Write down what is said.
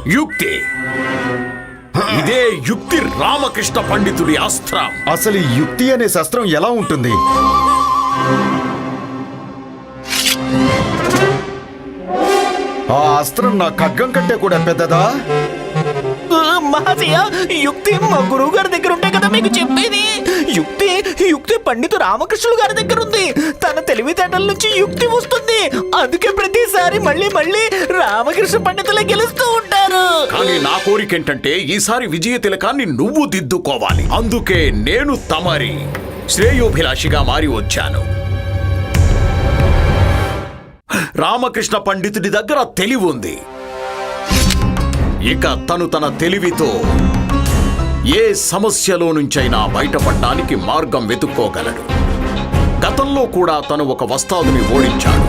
యుక్తి. ఇదే యుక్తి రామకృష్ణ పండితుడి అస్త్రం. అసలు ఈ యుక్తి అనే శస్త్రం ఎలా ఉంటుంది? ఆ అస్త్రం నా ఖడ్గం కంటే కూడా పెద్దదా? మహాశయ, యుక్తి మా గురువు గారి దగ్గర ఉంటే కదా మీకు చెప్పేది. యుక్తి పండితు రామకృష్ణులు గారి దగ్గర ఉంది. తన తెలివితేటల నుంచి యుక్తి వస్తుంది. అందుకే ప్రతిసారి మళ్ళీ మళ్ళీ రామకృష్ణ పండితులే గెలుస్తూ ఉంటారు. కానీ నా కోరిక ఏంటంటే ఈసారి విజయ తిలకాన్ని నువ్వు దిద్దుకోవాలి. అందుకే నేను తమరి శ్రేయోభిలాషిగా మారి వచ్చాను. రామకృష్ణ పండితుడి దగ్గర తెలివి ఉంది. ఇక తను తన తెలివితో ఏ సమస్యలో నుంచైనా బయటపడడానికి మార్గం వెతుక్కోగలడు. గతంలో కూడా తను ఒక వస్తాదుని ఓడించాడు.